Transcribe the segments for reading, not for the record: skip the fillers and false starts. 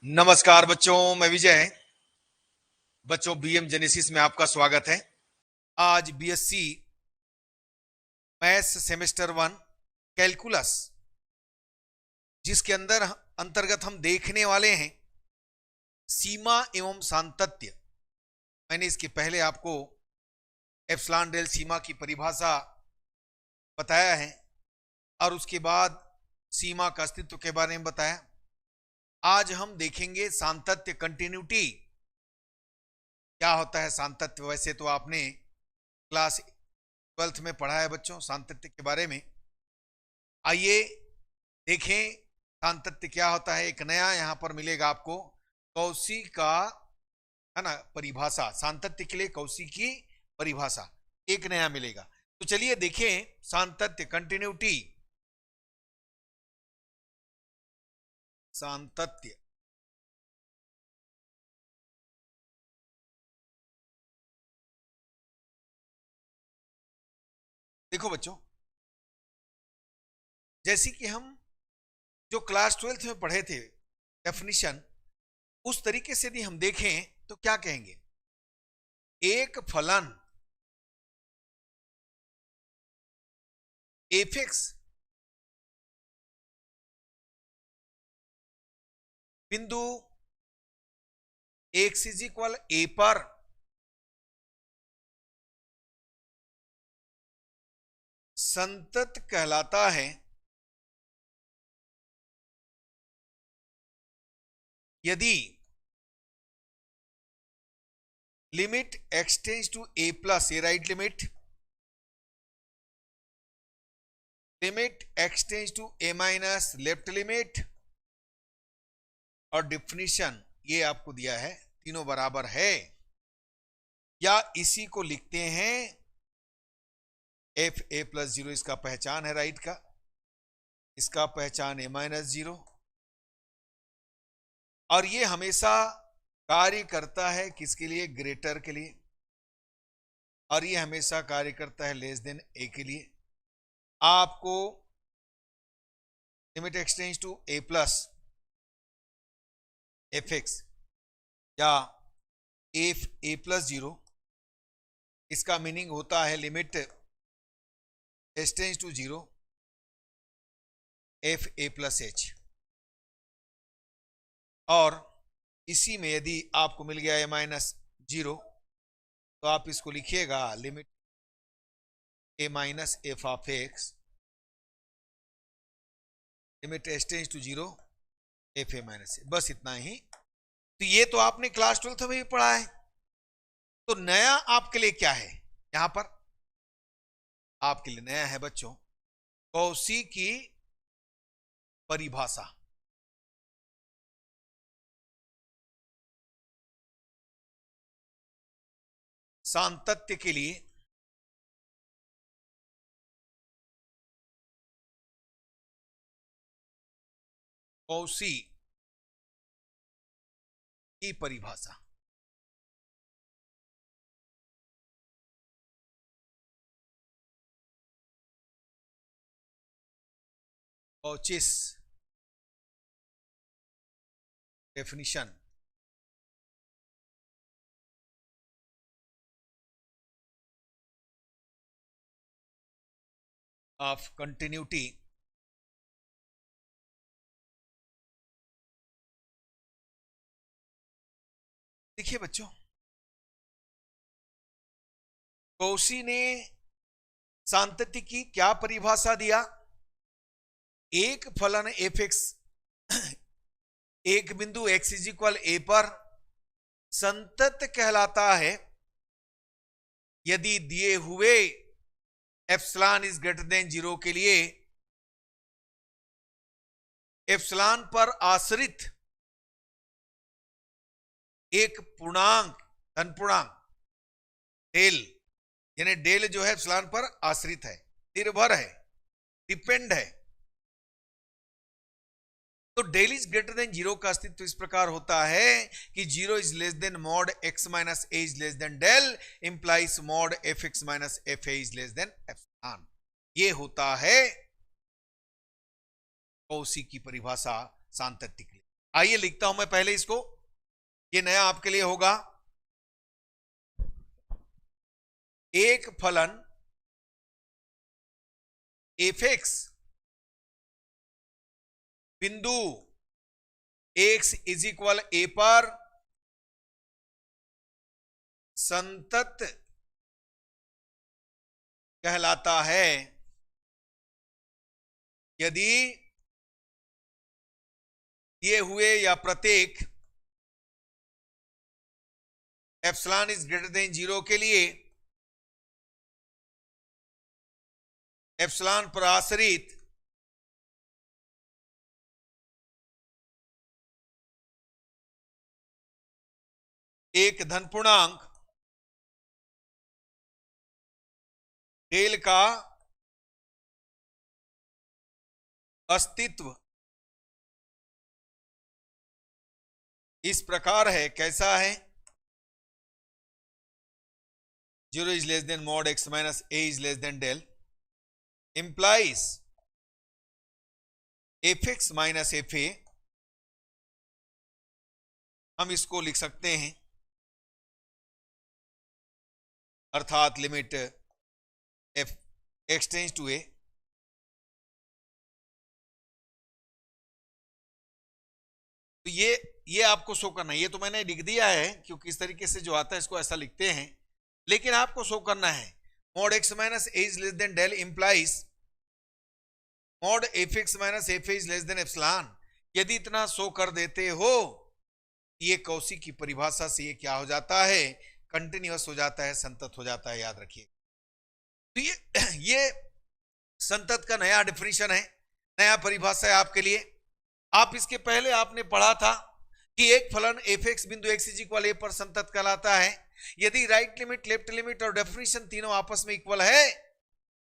नमस्कार बच्चों, मैं विजय। बच्चों, बीएम जेनेसिस में आपका स्वागत है। आज बीएससी मैथ्स सेमेस्टर 1 कैलकुलस, जिसके अंतर्गत हम देखने वाले हैं सीमा एवं सातत्य। मैंने इसके पहले आपको एप्सिलॉन डेल सीमा की परिभाषा बताया है और उसके बाद सीमा का अस्तित्व के बारे में बताया। आज हम देखेंगे सातत्य, कंटिन्यूटी। क्या होता है सातत्य? वैसे तो आपने क्लास 12th में पढ़ा है बच्चों सातत्य के बारे में। आइए देखें सातत्य क्या होता है। एक नया यहां पर मिलेगा आपको, कौशी का, है ना, परिभाषा। सातत्य के लिए कौशी की परिभाषा एक नया मिलेगा। तो चलिए देखें सातत्य, कंटिन्यूटी। सातत्य देखो बच्चों, जैसे कि हम जो क्लास 12th में पढ़े थे डेफिनिशन, उस तरीके से यदि हम देखें तो क्या कहेंगे? एक फलन एफ एक्स बिंदु एक्स इज इक्वल ए पर संतत कहलाता है यदि limit X tends to A plus A, right, limit X tends to A minus left limit, और डिफिनीशन ये आपको दिया है, तीनों बराबर है। या इसी को लिखते हैं एफ ए प्लस जीरो, इसका पहचान है राइट का, इसका पहचान ए माइनस जीरो। और ये हमेशा कार्य करता है किसके लिए? ग्रेटर के लिए। और ये हमेशा कार्य करता है लेस देन ए के लिए। आपको limit X tends to A plus F X या एफ ए प्लस जीरो, इसका मीनिंग होता है limit S tends to zero F A plus H. और इसी में यदि आपको मिल गया ए माइनस जीरो, तो आप इसको लिखिएगा limit a minus f of x, limit S tends to zero F a minus a. बस इतना ही। तो ये तो आपने क्लास 12th में भी पढ़ा है। तो नया आपके लिए क्या है? यहां पर आपके लिए नया है बच्चों कौशी की परिभाषा। सातत्य के लिए कौशी की परिभाषा। कौचिस डेफिनिशन ऑफ कंटिन्यूटी देखिए बच्चों, कौशी ने सातत्य की क्या परिभाषा दिया? एक फलन एफ एक्स एक बिंदु एक्स इज इक्वल ए पर संतत कहलाता है यदि दिए हुए epsilon is greater than zero के लिए एप्सिलॉन पर आश्रित एक पूर्णांक, धन पूर्णांक डेल, यानी डेल जो है एप्सिलॉन पर आश्रित है, निर्भर है, डिपेंड है। तो del is greater than zero का अस्तित्व इस प्रकार होता है कि zero is less than mod x minus A is less than del, implies mod F x minus F A is less than epsilon. ये होता है कौशी की परिभाषा सातत्य के लिए। आइए लिखता हूं मैं पहले इसको, ये नया आपके लिए होगा। एक फलन एफ(x) बिंदु x इज इक्वल ए पर संतत कहलाता है यदि ये हुए या प्रत्येक एप्सिलॉन इज ग्रेटर देन 0 के लिए एप्सिलॉन पर आश्रित एक धन पूर्णांक डेल का अस्तित्व इस प्रकार है। कैसा है? 0 is less than mod x minus a is less than del implies f(x minus fa). हम इसको लिख सकते हैं अर्थात limit f x tends to a। तो ये आपको शो करना है, ये तो मैंने लिख दिया है क्योंकि इस तरीके से जो आता है इसको ऐसा लिखते हैं, लेकिन आपको शो करना है mod x minus a is less than del implies mod f(x minus fa is less than epsilon। यदि इतना शो कर देते हो, ये कौशी की परिभाषा से ये क्या हो जाता है? कंटिन्यूअस हो जाता है, संतत हो जाता है, याद रखिए। तो ये संतत का नया डेफिनेशन है, नया परिभाषा है आपके लिए। आप इसके पहले आपने पढ़ा था कि एक फलन f(x) बिंदु x इज इक्वल a पर संतत कहलाता है यदि राइट लिमिट, लेफ्ट लिमिट और डेफिनेशन तीनों आपस में इक्वल है।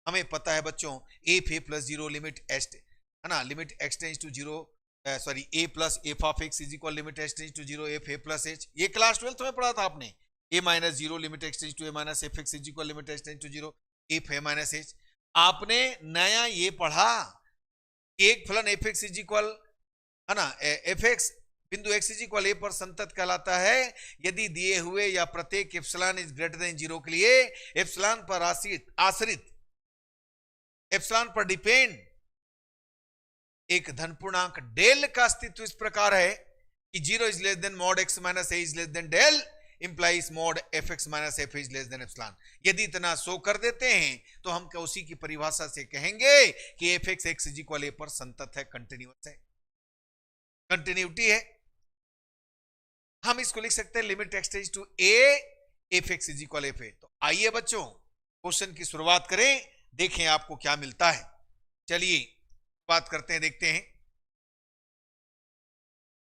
हमें पता है बच्चों f a plus 0 limit h है ना, limit x tends to 0 sorry a plus f of x is equal limit h tends to 0 f a plus h। ये क्लास 12th में पढ़ा था आपने। a minus 0 limit x tends to a minus f x is equal limit h tends to 0 f a minus h। आपने नया ये पढ़ा एक फलन f(x) इज इक्वल है ना f(x) बिंदु x इज इक्वल a पर संतत कहलाता है यदि दिए हुए या प्रत्येक एप्सिलॉन इज ग्रेटर देन 0 के लिए एप्सिलॉन पर आश्रित एप्सिलॉन पर डिपेंड एक धन पूर्णांक डेल का अस्तित्व इस प्रकार है कि 0 is less than mod x minus a is less than del implies mod f(x minus f is less than epsilon. यदि इतना शो कर देते हैं तो हम उसी की परिभाषा से कहेंगे कि f(x) x is equal a पर संतत है, कंटिन्यूअस है, कंटिन्यूटी है। हम इसको लिख सकते हैं limit x tends to a f(x) is equal f a। तो आइए बच्चों क्वेश्चन की शुरुआत करें, देखें आपको क्या मिलता है। चलिए बात करते हैं, देखते हैं।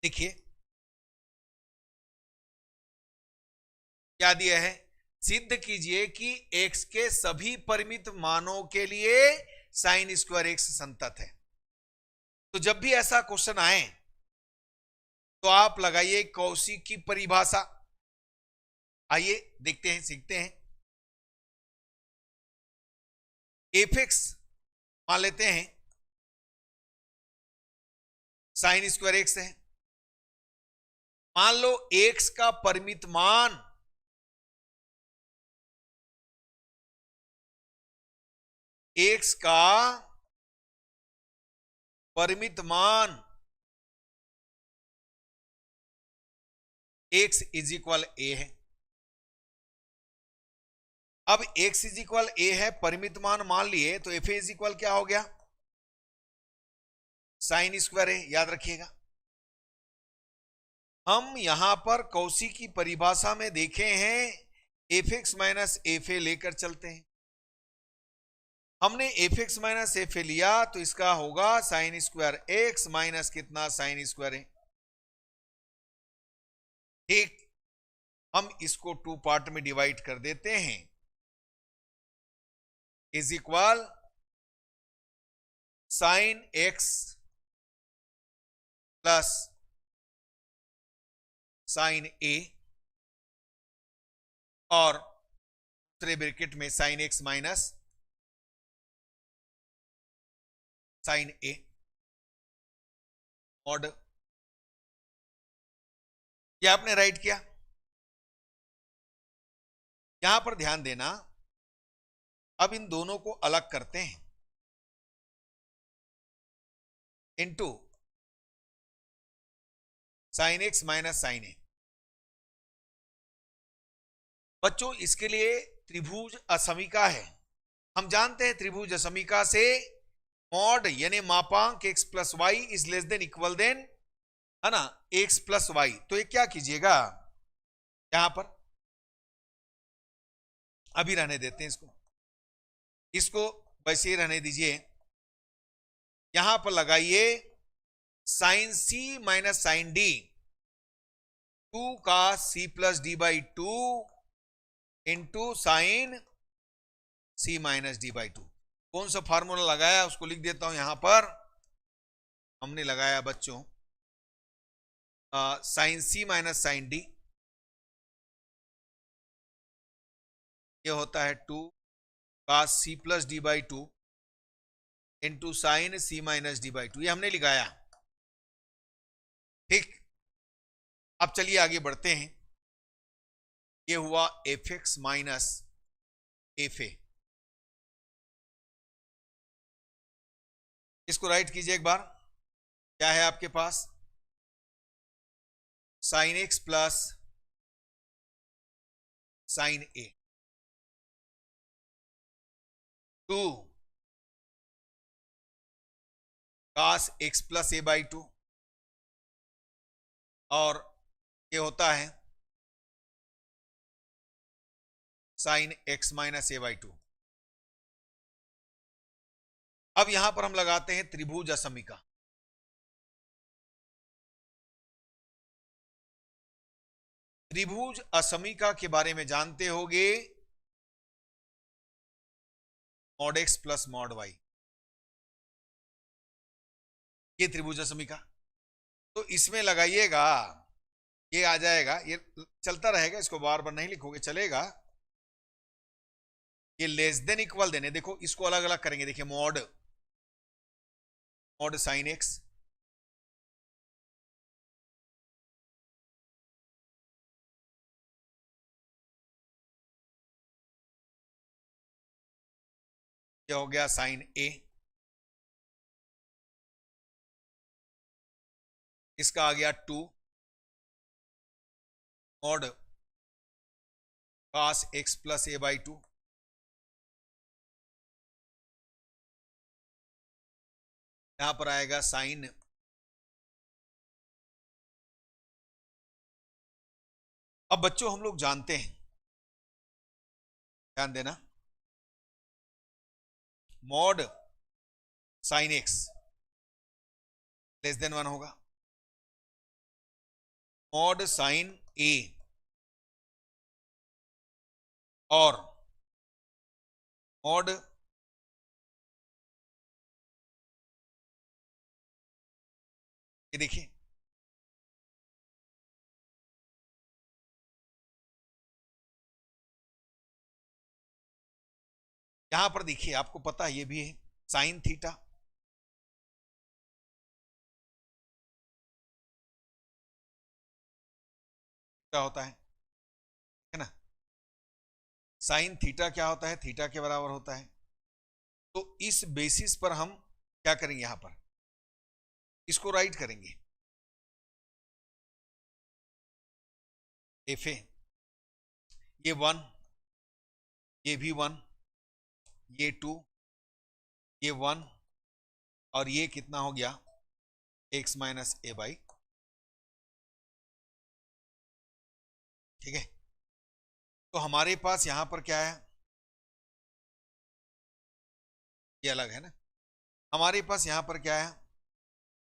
देखिए क्या दिया है, सिद्ध कीजिए कि x के सभी परिमित मानों के लिए साइन स्क्वायर x संतत है। तो जब भी ऐसा क्वेश्चन आए तो आप लगाइए कौशी की परिभाषा। आइए देखते हैं, सीखते हैं। f(x) मान लेते हैं साइन स्क्वायर x है। मान लो x का परिमित मान x का परिमित मान x इज इक्वल a है। अब x इज इक्वल a है, परिमित मान मान लिए, तो f इज इक्वल क्या हो गया? साइन स्क्वायर है, याद रखिएगा। हम यहां पर कौशी की परिभाषा में देखे हैं f(x माइनस fa) लेकर चलते हैं। हमने f(x माइनस fa) लिया तो इसका होगा साइन स्क्वायर x माइनस कितना साइन स्क्वायर है। ठीक, हम इसको 2 पार्ट में डिवाइड कर देते हैं, is equal sine x plus sine a और दूसरे ब्रैकेट में sine x minus sine a। Mod ये आपने राइट किया। यहां पर ध्यान देना, अब इन दोनों को अलग करते हैं, into sine x minus sine a. बच्चों इसके लिए त्रिभुज असमीका है। हम जानते हैं त्रिभुज असमीका से मॉड यानी मापांक x plus Y is less than equal than, है ना, x प्लस वाई। तो ये क्या कीजिएगा, यहां पर अभी रहने देते हैं इसको, इसको वैसे ही रहने दीजिए। यहां पर लगाइए sine C minus sine D, 2 का C plus D by 2 into sine C minus D by 2। कौन सा फार्मूला लगाया उसको लिख देता हूं यहां पर। हमने लगाया बच्चों sine C minus sine D, ये होता है 2 का C plus D by 2 into sine C minus D by 2, ये हमने लिखाया। ठीक, अब चलिए आगे बढ़ते हैं। ये हुआ f x minus F a. इसको राइट कीजिए एक बार। क्या है आपके पास, sine x plus sine a, 2 cos x plus a by 2, और ये होता है sine x minus a by 2। अब यहां पर हम लगाते हैं त्रिभुज असमीका। त्रिभुज असमीका के बारे में जानते होंगे, mod x plus mod y, ये त्रिभुज असमीका। तो इसमें लगाइएगा, ये आ जाएगा, ये चलता रहेगा, इसको बार बार नहीं लिखोगे चलेगा। ये लेस देन इक्वल देने, देखो इसको अलग अलग करेंगे। देखिए मॉड, मॉड साइन एक्स, ये हो गया साइन ए, इसका आ गया 2 mod cos x plus a by 2, यहां पर आएगा साइन, अब बच्चों हम लोग जानते हैं, ध्यान देना, mod sine x less than 1 होगा, मॉड साइन ए और मॉड ये देखिए यहां पर, देखिए आपको पता है ये भी है साइन थीटा, क्या होता है ना, साइन थीटा क्या होता है, थीटा के बराबर होता है। तो इस बेसिस पर हम क्या करेंगे, यहां पर इसको राइट करेंगे, एफ ए, ये 1, ये भी 1, ये 2, ये 1, और ये कितना हो गया x माइनस ए बाई, ठीक है। तो हमारे पास यहां पर क्या है, ये अलग है ना, हमारे पास यहां पर क्या है,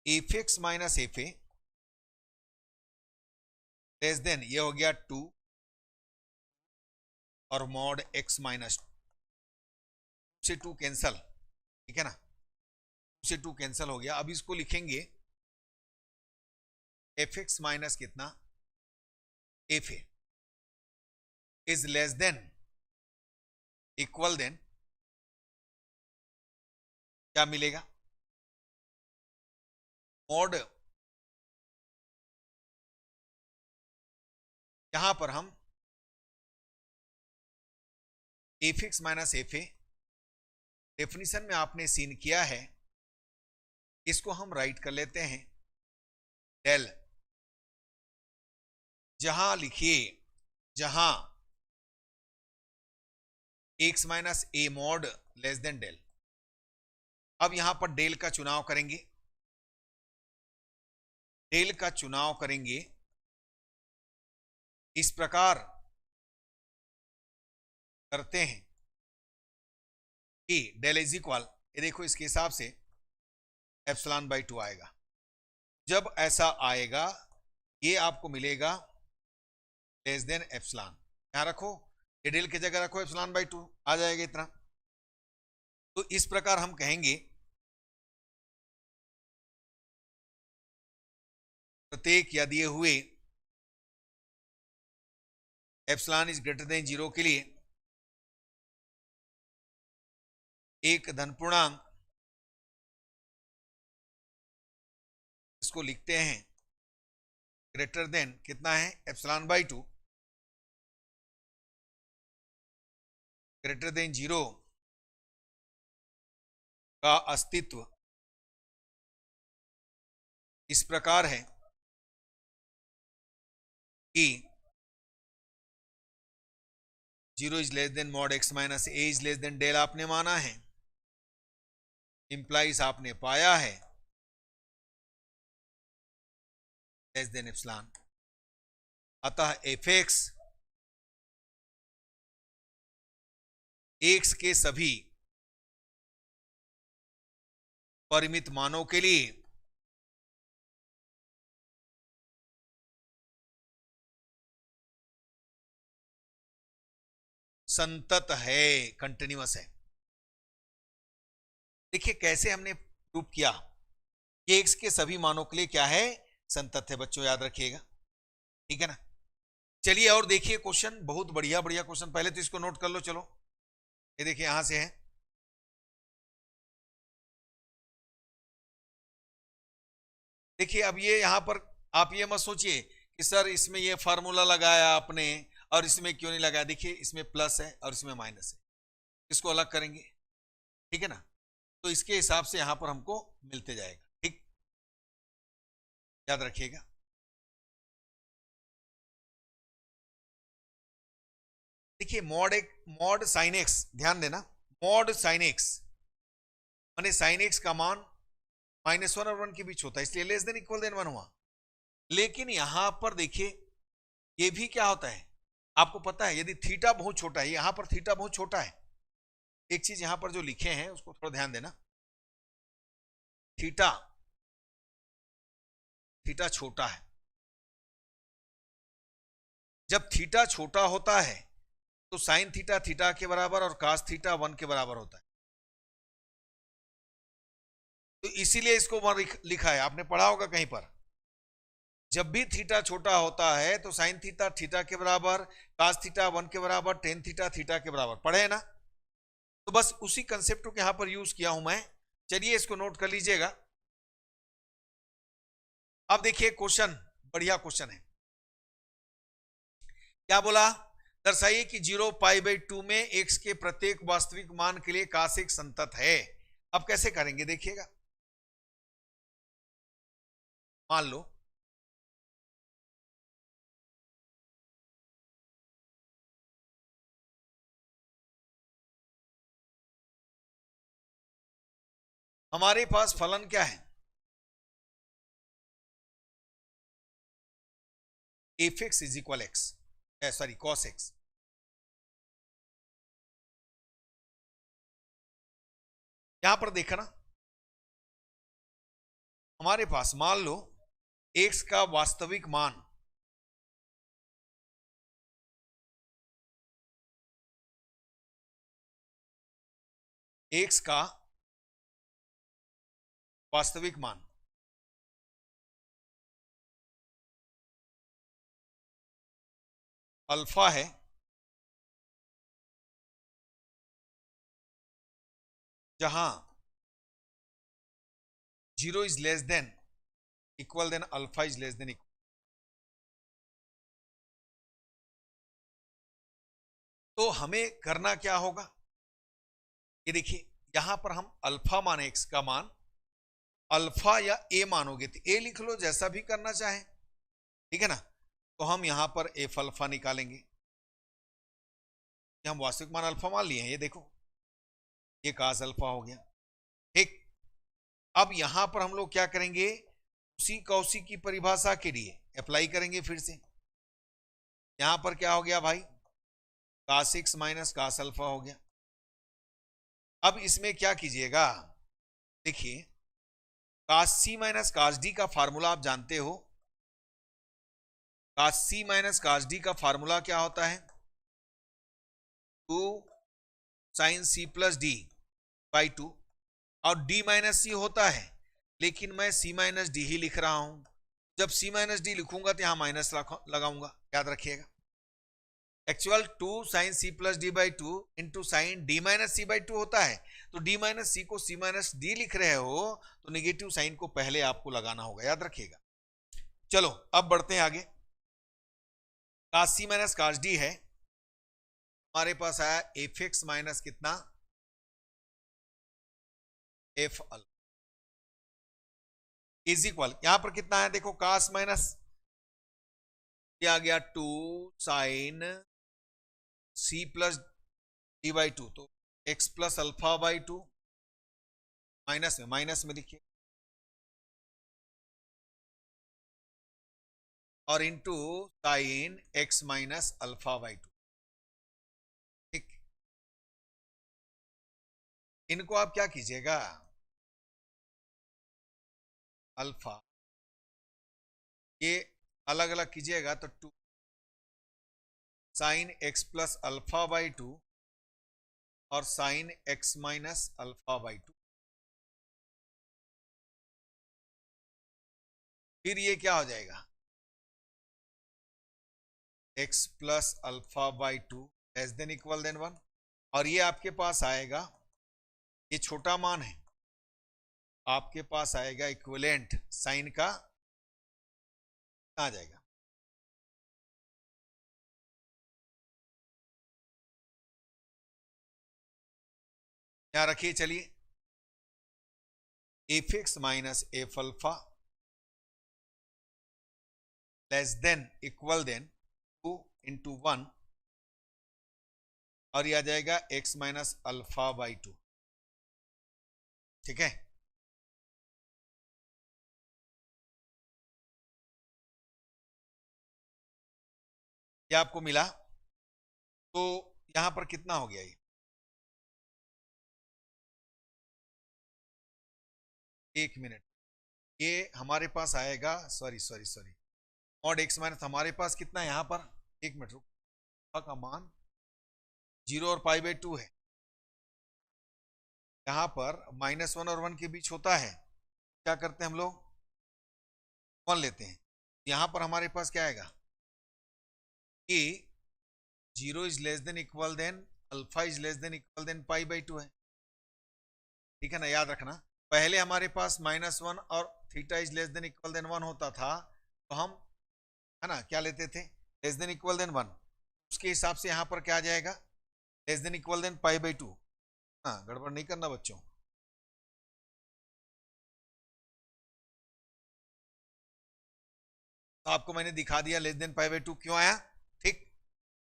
F x minus F A less than, ये हो गया 2 और मॉड x माइनस 2 से 2 कैंसल, ठीक है ना, 2 से 2 कैंसल हो गया। अब इसको लिखेंगे एफ एक्स माइनस कितना f A is less than equal than, क्या मिलेगा, मॉड यहां पर हम f x minus F a, definition में आपने सीन किया है, इसको हम राइट कर लेते हैं डेल, जहां लिखिए, जहां x minus A mod less than del. अब यहां पर डेल का चुनाव करेंगे, डेल का चुनाव करेंगे इस प्रकार करते हैं कि डेल इज इक्वल, ये देखो इसके हिसाब से एप्सिलॉन बाई 2 आएगा। जब ऐसा आएगा ये आपको मिलेगा लेस देन एप्सिलॉन, यहां रखो, ये डेल की जगह रखो, एप्सिलॉन बाई 2 आ जाएगा इतना। तो इस प्रकार हम कहेंगे प्रत्येक या दिए हुए एप्सिलॉन इज ग्रेटर देन 0 के लिए एक धन पूर्णांक, इसको लिखते हैं ग्रेटर देन कितना है, एप्सिलॉन बाई 2, ग्रेटर देन 0 का अस्तित्व इस प्रकार है कि 0 is less than mod x minus A is less than del आपने माना है, इंप्लाइज आपने पाया है लेस देन एप्सिलॉन। अतः एफ एक्स के सभी परिमित मानों के लिए संतत है, कंटिन्यूअस है। देखिए कैसे हमने प्रूव किया कि एक्स के सभी मानों के लिए क्या है, संतत है। बच्चों याद रखिएगा, ठीक है ना। चलिए और देखिए क्वेश्चन, बहुत बढ़िया बढ़िया क्वेश्चन, पहले तो इसको नोट कर लो। चलो ये देखिए यहां से है, देखिए अब ये यहां पर आप ये मत सोचिए कि सर इसमें ये फार्मूला लगाया आपने और इसमें क्यों नहीं लगाया। देखिए इसमें प्लस है और इसमें माइनस है, इसको अलग करेंगे, ठीक है ना। तो इसके हिसाब से यहां पर हमको मिलते जाएगा, ठीक, याद रखिएगा। देखिए मॉड साइन एक्स, ध्यान देना, मॉड साइन एक्स माने साइन एक्स का मान -1 और 1 के बीच होता है, इसलिए लेस देन इक्वल देन 1 हुआ। लेकिन यहां पर देखिए ये भी क्या होता है, आपको पता है, यदि थीटा बहुत छोटा है, यहां पर थीटा बहुत छोटा है, एक चीज यहां पर जो लिखे हैं उसको थोड़ा ध्यान देना, थीटा थीटा छोटा है। जब थीटा छोटा होता है तो साइन थीटा थीटा के बराबर और कास थीटा 1 के बराबर होता है। तो इसीलिए इसको वहां लिखा है, आपने पढ़ा होगा कहीं पर, जब भी थीटा छोटा होता है तो साइन थीटा थीटा के बराबर, कास थीटा 1 के बराबर, टेन थीटा थीटा के बराबर, पढ़े ना। तो बस उसी कंसेप्ट को यहां पर यूज किया हूं मैं। चलिए इसको नोट कर लीजिएगा। अब देखिए क्वेश्चन, बढ़िया क्वेश्चन है, क्या बोला, दर्शाइए कि 0π/2 में x के प्रत्येक वास्तविक मान के लिए कास एक संतत है। अब कैसे करेंगे देखिएगा, मान लो हमारे पास फलन क्या है, F x is equal x, sorry cos x. यहां पर देखना, हमारे पास मान लो एक्स का वास्तविक मान एक्स का वास्तविक मान अल्फा है, जहां 0 is less than equal than alpha is less than equal. तो हमें करना क्या होगा, ये देखिए यहां पर हम अल्फा माने एक्स का मान, अल्फा या ए मानोगे तो ए लिख लो, जैसा भी करना चाहे, ठीक है ना। तो हम यहां पर एफ अल्फा निकालेंगे, ये हम वास्तविक मान अल्फा मान लिए हैं, ये देखो ये कास अल्फा हो गया, ठीक। अब यहां पर हम लोग क्या करेंगे, उसी कौशी की परिभाषा के लिए अप्लाई करेंगे फिर से। यहां पर क्या हो गया भाई, cos x minus cos alpha हो गया। अब इसमें क्या कीजिएगा, देखिए cos C minus cos D का फार्मूला आप जानते हो, cos C minus cos D का फार्मूला क्या होता है, 2 sine C plus D by 2, और डी माइनस सी होता है, लेकिन मैं सी माइनस डी ही लिख रहा हूं। जब सी माइनस डी लिखूंगा तो यहां माइनस लगाऊंगा, याद रखिएगा। Actual 2 sine C plus D by 2 into sine D minus C by 2 होता है, तो डी माइनस सी को सी माइनस डी लिख रहे हो तो निगेटिव साइन को पहले आपको लगाना होगा, याद रखिएगा। चलो अब बढ़ते हैं आगे, कास सी माइनस कास डी है, हमारे पास आया एफ एक्स माइनस कितना, एफ अल्फा इज इक्वल, यहां पर कितना है देखो, कास माइनस आ गया 2 sine C plus D by 2, तो x plus alpha by 2, minus में लिखिए, और into sine x minus alpha by 2, ठीक। इनको आप क्या कीजिएगा, अल्फा ये अलग अलग कीजिएगा तो 2 sine x plus alpha by 2 और sine x minus alpha by 2, फिर ये क्या हो जाएगा, x plus alpha by 2 less than equal than 1, और ये आपके पास आएगा, ये छोटा मान है, आपके पास आएगा इक्विवेलेंट साइन का आ जाएगा, यहां रखिए। चलिए f x minus f alpha less than equal than 2 into 1, और ये आ जाएगा एक्स माइनस अल्फा बाई 2, ठीक है। ये आपको मिला, तो यहां पर कितना हो गया, ये एक मिनट, ये हमारे पास आएगा, सॉरी मॉड एक्स माइनस, हमारे पास कितना है यहां पर, एक मिनट रुक, का मान 0 और पाई बाई 2 है, यहां पर -1 और 1 के बीच होता है, क्या करते हैं हम लोग, 1 लेते हैं, यहां पर हमारे पास क्या आएगा, कि 0 is less than equal than alpha is less than equal than pi by 2 है, ठीक है ना, याद रखना। पहले हमारे पास -1 और theta is less than equal than 1 होता था, तो हम है ना क्या लेते थे, लेस देन इक्वल देन 1, उसके हिसाब से यहां पर क्या आ जाएगा, less than equal than pi by 2, हाँ गड़बड़ नहीं करना बच्चों। तो आपको मैंने दिखा दिया लेस देन पाई बाई 2 क्यों आया, ठीक।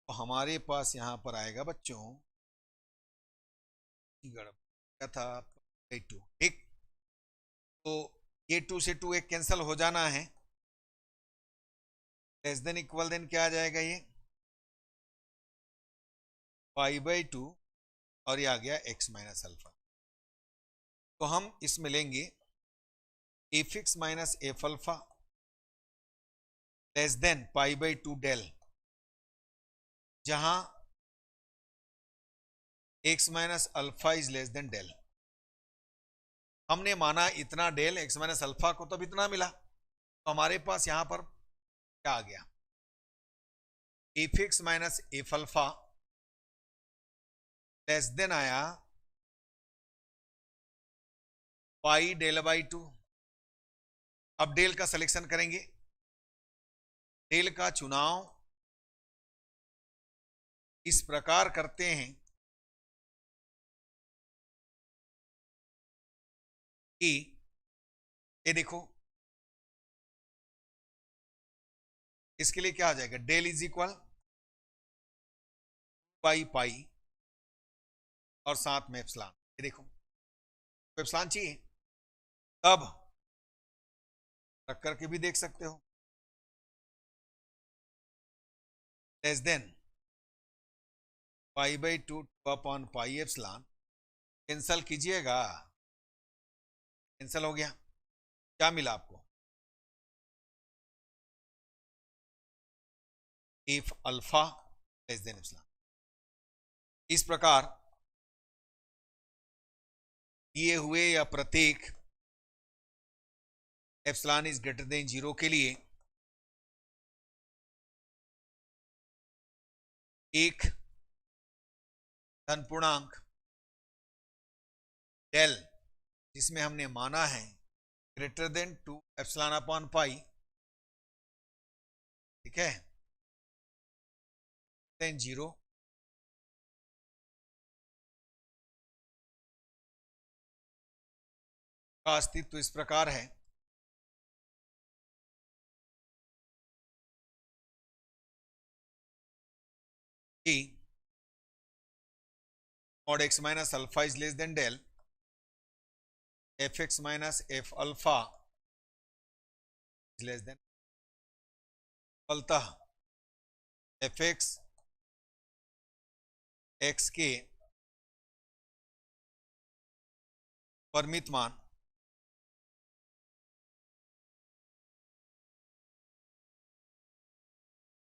तो हमारे पास यहां पर आएगा बच्चों, गड़बड़ क्या था, पाई 2, ठीक। तो ये 2 से 2 एक कैंसिल हो जाना है, लेस देन इक्वल देन क्या आ जाएगा, ये पाई बाई 2, और ये आ गया एक्स माइनस अल्फा। तो हम इसमें लेंगे f x minus f alpha less than pi by 2 del, जहां x minus alpha is less than del, हमने माना इतना डेल एक्स माइनस अल्फा को, तब इतना मिला, तो हमारे पास यहां पर क्या आ गया, F x minus f alpha less then आया पाई डेल बाई 2। अब डेल का सिलेक्शन करेंगे, डेल का चुनाव इस प्रकार करते हैं कि ये देखो, इसके लिए क्या आ जाएगा, डेल इज इक्वल पाई पाई और साथ में एप्सिलॉन। ये देखो एप्सिलॉन चाहिए तब रख करके भी देख सकते हो, less than pi by 2 upon pi epsilon. Cancel कीजिएगा, कैंसल हो गया। क्या मिला आपको, if alpha less than epsilon. इस प्रकार दिए हुए या प्रत्येक एप्सिलॉन इज ग्रेटर देन 0 के लिए एक धन पूर्णांक डेल, जिसमें हमने माना है greater than 2 epsilon upon pi, ठीक है, देन 0 का अस्तित्व इस प्रकार है कि mod x minus alpha is less than del fx minus f alpha is less than, फलतः fx x के परिमित मान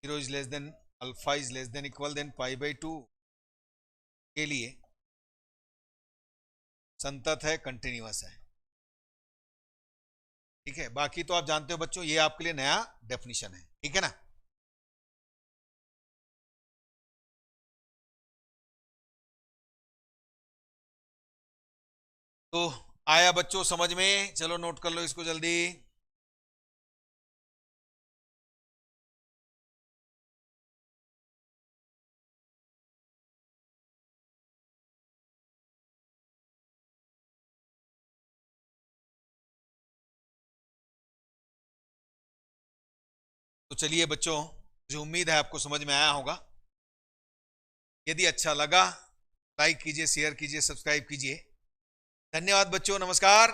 zero is less than alpha is less than equal than pi by 2 के लिए संतत है, कंटिन्यूअस है। ठीक है, बाकी तो आप जानते हो बच्चों, ये आपके लिए नया डेफिनेशन है, ठीक है ना। तो आया बच्चों समझ में, चलो नोट कर लो इसको जल्दी। तो चलिए बच्चों, मुझे उम्मीद है आपको समझ में आया होगा। यदि अच्छा लगा लाइक कीजिए, शेयर कीजिए, सब्सक्राइब कीजिए। धन्यवाद बच्चों, नमस्कार।